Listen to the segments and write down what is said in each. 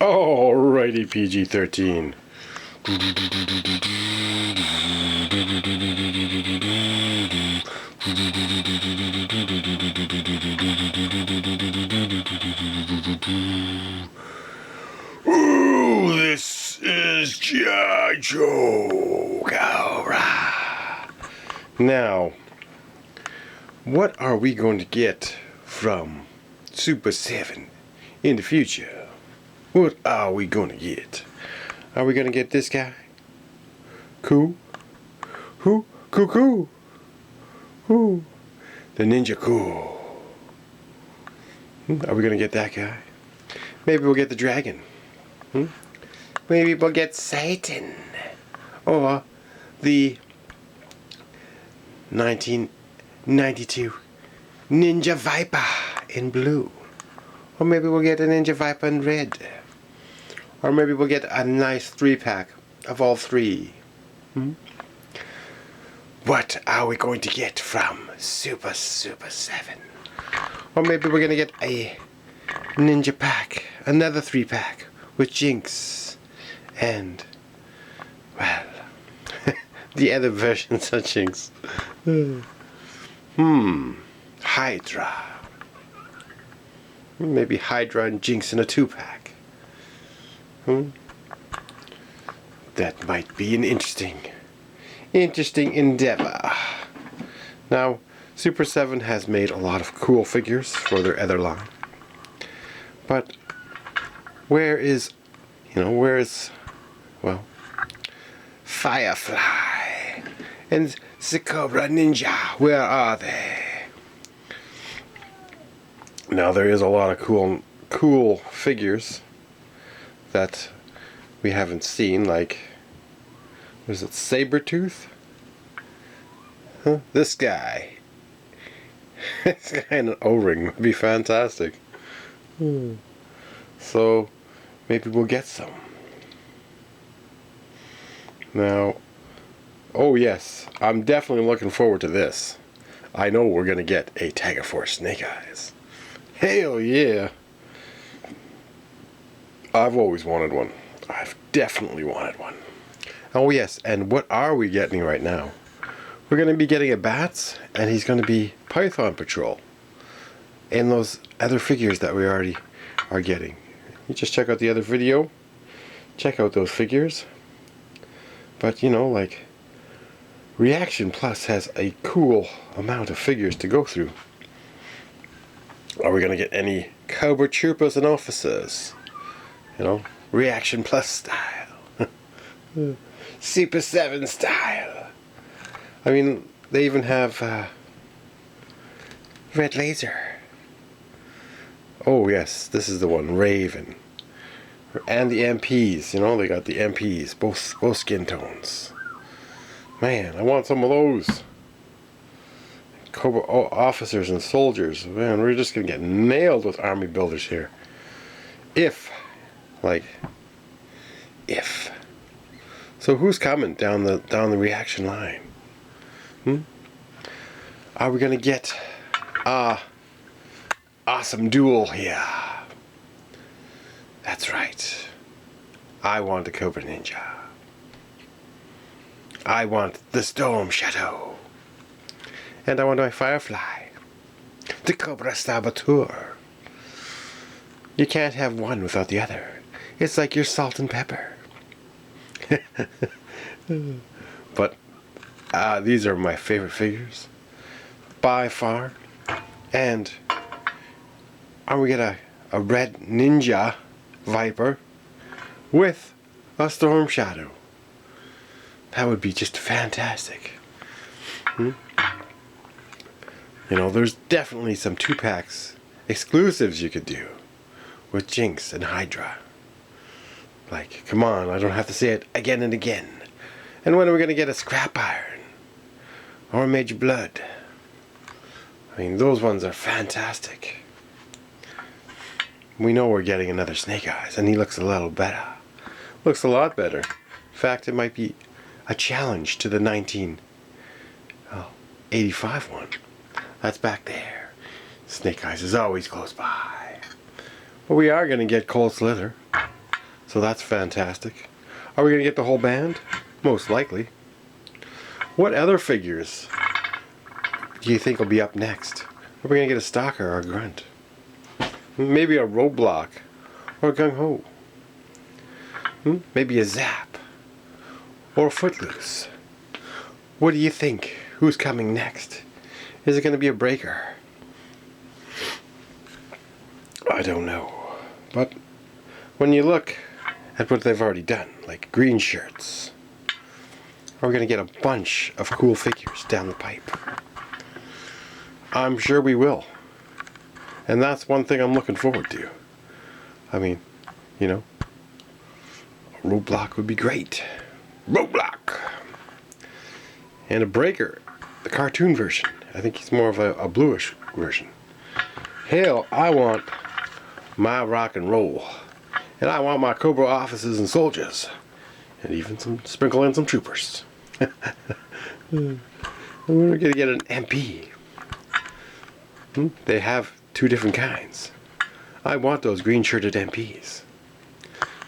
Alrighty, PG-13. Ooh, this is G.I.Joe. Now, what are we going to get from Super7 in the future? What are we going to get? Are we going to get this guy? Cool? Who? Cool. Who? The Ninja Cool. Are we going to get that guy? Maybe we'll get the dragon. Maybe we'll get Satan. Or the 1992 Ninja Viper in blue. Or maybe we'll get a Ninja Viper in red. Or maybe we'll get a nice 3-pack of all three. What are we going to get from Super7? Or maybe we're going to get a Ninja pack, another 3-pack with Jinx and, well, the other versions of Jinx. Hydra. Maybe Hydra and Jinx in a 2-pack. That might be an interesting endeavor. Now, Super7 has made a lot of cool figures for their other line. But where is, well, Firefly and the Cobra Ninja? Where are they? Now there is a lot of cool figures that we haven't seen, like, was it Sabretooth? This guy. This guy in an O-ring would be fantastic. So maybe we'll get some. Now, oh yes, I'm definitely looking forward to this. I know we're gonna get a Tagaforce Snake Eyes. Hell yeah! I've always wanted one. I've definitely wanted one. Oh yes, and what are we getting right now? We're going to be getting a Bats, and he's going to be Python Patrol. And those other figures that we already are getting. You just check out the other video. Check out those figures. But, like, Reaction Plus has a cool amount of figures to go through. Are we going to get any Cobra Troopers and Officers? Reaction Plus style. Super7 style. I mean, they even have Red Laser. Oh yes, this is the one, Raven. And the MPs, they got the MPs, both skin tones. Man, I want some of those. Cobra officers and soldiers. Man, we're just gonna get nailed with army builders here. If. So who's coming down the reaction line? Are we gonna get awesome duel here? That's right. I want the Cobra Ninja. I want the Storm Shadow. And I want my Firefly. The Cobra Serpentor. You can't have one without the other. It's like your salt and pepper. But these are my favorite figures by far. And I'm gonna get a red Ninja Viper with a Storm Shadow. That would be just fantastic. There's definitely some 2-packs exclusives you could do with Jinx and Hydra. Like, come on, I don't have to say it again and again. And when are we going to get a Scrap Iron? Or a Major Blood? I mean, those ones are fantastic. We know we're getting another Snake Eyes, and he looks a little better. Looks a lot better. In fact, it might be a challenge to the 1985 one. That's back there. Snake Eyes is always close by. But we are going to get Cold Slither. So that's fantastic. Are we going to get the whole band? Most likely. What other figures do you think will be up next? Are we going to get a Stalker or a Grunt? Maybe a Roadblock or a Gung Ho? Maybe a Zap or a Footloose? What do you think? Who's coming next? Is it going to be a Breaker? I don't know. But when you look at what they've already done, like green shirts, are we going to get a bunch of cool figures down the pipe? I'm sure we will. And that's one thing I'm looking forward to. I mean, you know, a Roadblock would be great. Roadblock! And a Breaker, the cartoon version. I think he's more of a bluish version. Hell, I want my rock and roll. And I want my Cobra officers and soldiers. And even sprinkle in some troopers. We're going to get an MP. They have two different kinds. I want those green shirted MPs.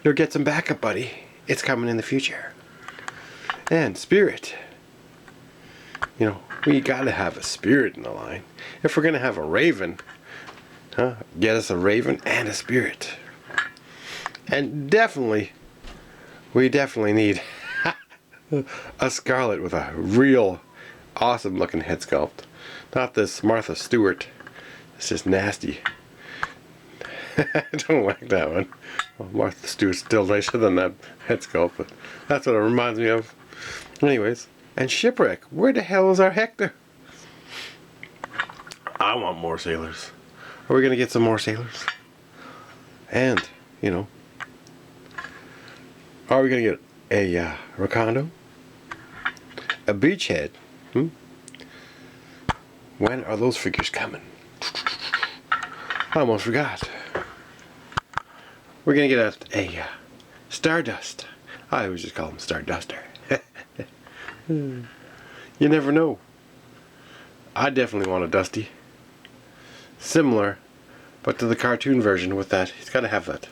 You'll get some backup, buddy. It's coming in the future. And Spirit. You know, we gotta have a Spirit in the line. If we're gonna have a Raven, get us a Raven and a Spirit. And we definitely need a Scarlet with a real awesome looking head sculpt. Not this Martha Stewart. It's just nasty. I don't like that one. Well, Martha Stewart's still nicer than that head sculpt, but that's what it reminds me of. Anyways, and Shipwreck. Where the hell is our Hector? I want more sailors. Are we going to get some more sailors? And, you know, are we going to get a Recondo? A Beachhead? When are those figures coming? I almost forgot. We're going to get a Stardust. I always just call him Starduster. You never know. I definitely want a Dusty. Similar, but to the cartoon version with that. He's got to have that,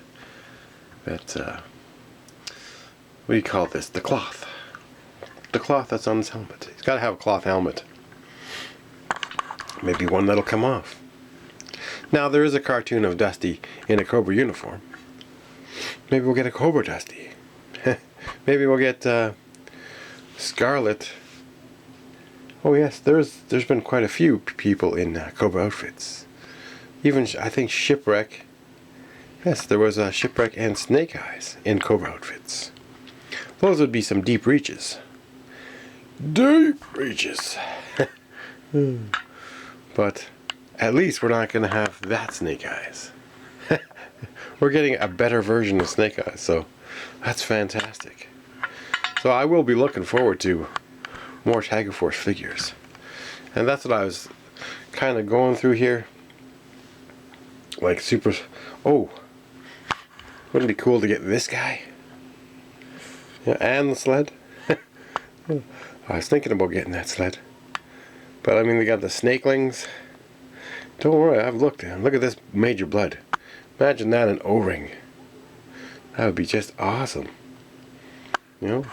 what do you call this? The cloth. The cloth that's on his helmet. He's got to have a cloth helmet. Maybe one that'll come off. Now, there is a cartoon of Dusty in a Cobra uniform. Maybe we'll get a Cobra Dusty. Maybe we'll get Scarlet. Oh yes, there's been quite a few people in Cobra outfits. Even, I think, Shipwreck. Yes, there was a Shipwreck and Snake Eyes in Cobra outfits. Those would be some deep reaches. Deep reaches. But at least we're not going to have that Snake Eyes. We're getting a better version of Snake Eyes, so that's fantastic. So I will be looking forward to more Tiger Force figures. And that's what I was kind of going through here. Like oh, wouldn't it be cool to get this guy? Yeah, and the sled. I was thinking about getting that sled. But I mean, they got the snakelings. Don't worry, I've looked. Look at this Major Blood. Imagine that in O-ring. That would be just awesome. You know,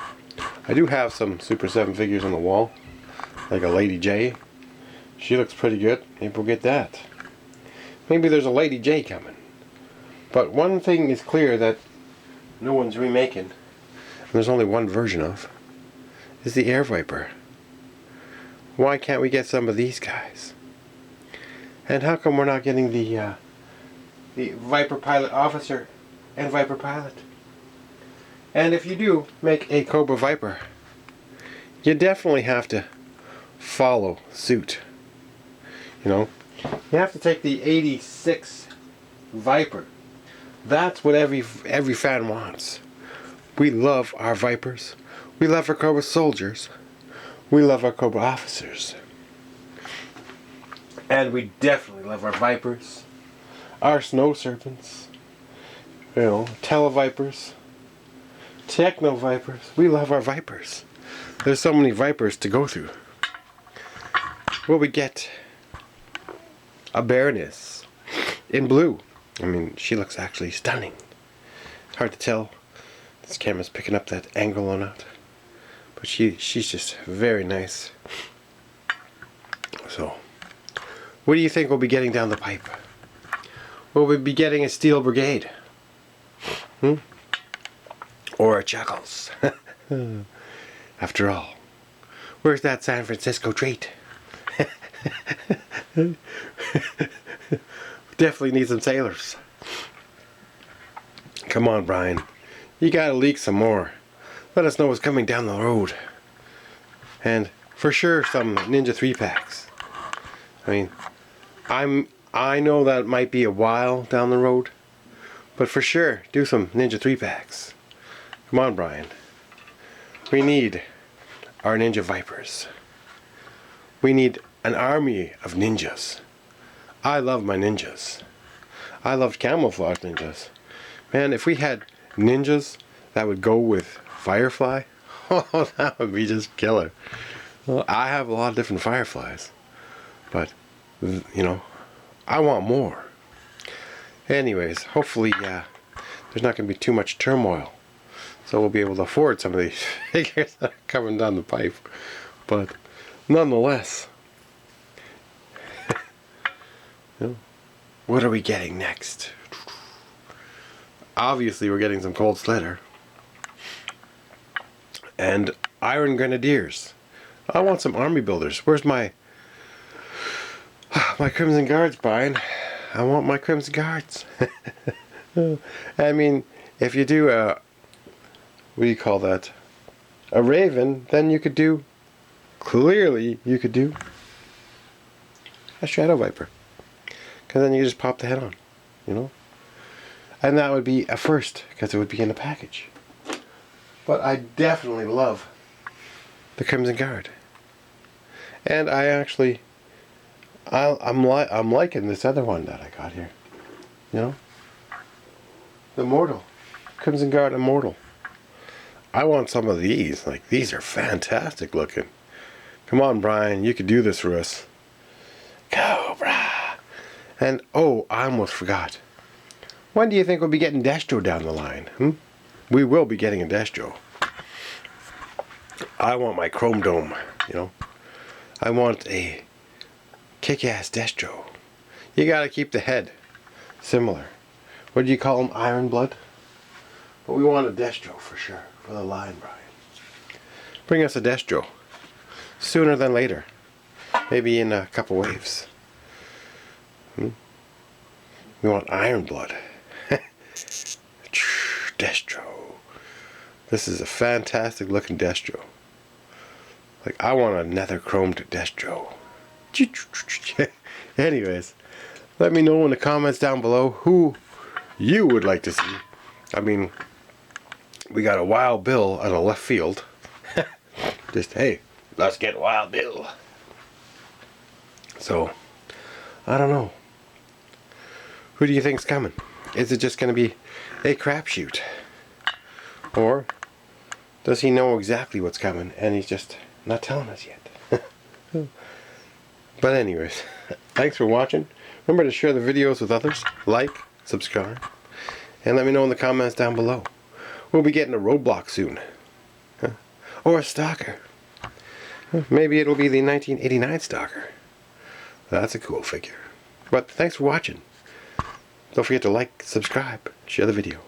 I do have some Super 7 figures on the wall, like a Lady J. She looks pretty good. Maybe we'll get that. Maybe there's a Lady J coming. But one thing is clear that no one's remaking, and there's only one version of, is the Air Viper. Why can't we get some of these guys? And how come we're not getting the Viper Pilot Officer and Viper Pilot? And if you do make a Cobra Viper, you definitely have to follow suit. You know, you have to take the 86 Viper. That's what every fan wants. We love our Vipers. We love our Cobra soldiers. We love our Cobra officers. And we definitely love our Vipers. Our Snow Serpents. You know, Televipers. Techno Vipers. We love our Vipers. There's so many Vipers to go through. Will we get a Baroness in blue? I mean, she looks actually stunning. Hard to tell This camera's picking up that angle or not. But she's just very nice. So, what do you think we'll be getting down the pipe? Will we be getting a steel brigade? Or a Chuckles? After all, where's that San Francisco treat? Definitely need some sailors. Come on, Brian. You gotta leak some more. Let us know what's coming down the road. And for sure some Ninja 3-packs. I mean, I know that it might be a while down the road, but for sure do some Ninja 3-packs. Come on, Brian. We need our Ninja Vipers. We need an army of ninjas. I love my ninjas. I loved camouflage ninjas. Man, if we had ninjas that would go with Firefly, oh, that would be just killer. Well, I have a lot of different Fireflies, but, you know, I want more. Anyways, hopefully there's not going to be too much turmoil, so we'll be able to afford some of these figures that are coming down the pipe. But nonetheless, you know, what are we getting next? Obviously we're getting some Cold Slither and Iron Grenadiers. I want some army builders. Where's my Crimson Guards, Brian? I want my Crimson Guards. I mean, if you do a, what do you call that? A Raven, then you could do, clearly you could do a Shadow Viper. Because then you just pop the head on, you know? And that would be a first, because it would be in a package. But I definitely love the Crimson Guard. And I actually, I'm liking this other one that I got here. You know? The Immortal. Crimson Guard Immortal. I want some of these. Like, these are fantastic looking. Come on, Brian. You could do this for us. Cobra! And, oh, I almost forgot. When do you think we'll be getting Destro down the line? We will be getting a Destro. I want my Chrome Dome, you know. I want a kick-ass Destro. You gotta keep the head similar. What do you call them? Iron Blood? But we want a Destro for sure, for the line, Brian. Bring us a Destro. Sooner than later. Maybe in a couple waves. We want Iron Blood. Destro. This is a fantastic looking Destro. Like, I want a nether chromed Destro. Anyways, let me know in the comments down below who you would like to see. I mean, we got a Wild Bill on a left field. Just, hey, let's get Wild Bill. So, I don't know. Who do you think's coming? Is it just going to be a crapshoot? Or does he know exactly what's coming and he's just not telling us yet? But anyways, thanks for watching. Remember to share the videos with others, like, subscribe, and let me know in the comments down below. We'll be getting a Roadblock soon. Or a Stalker. Maybe it'll be the 1989 Stalker. That's a cool figure. But thanks for watching. Don't forget to like, subscribe, share the video.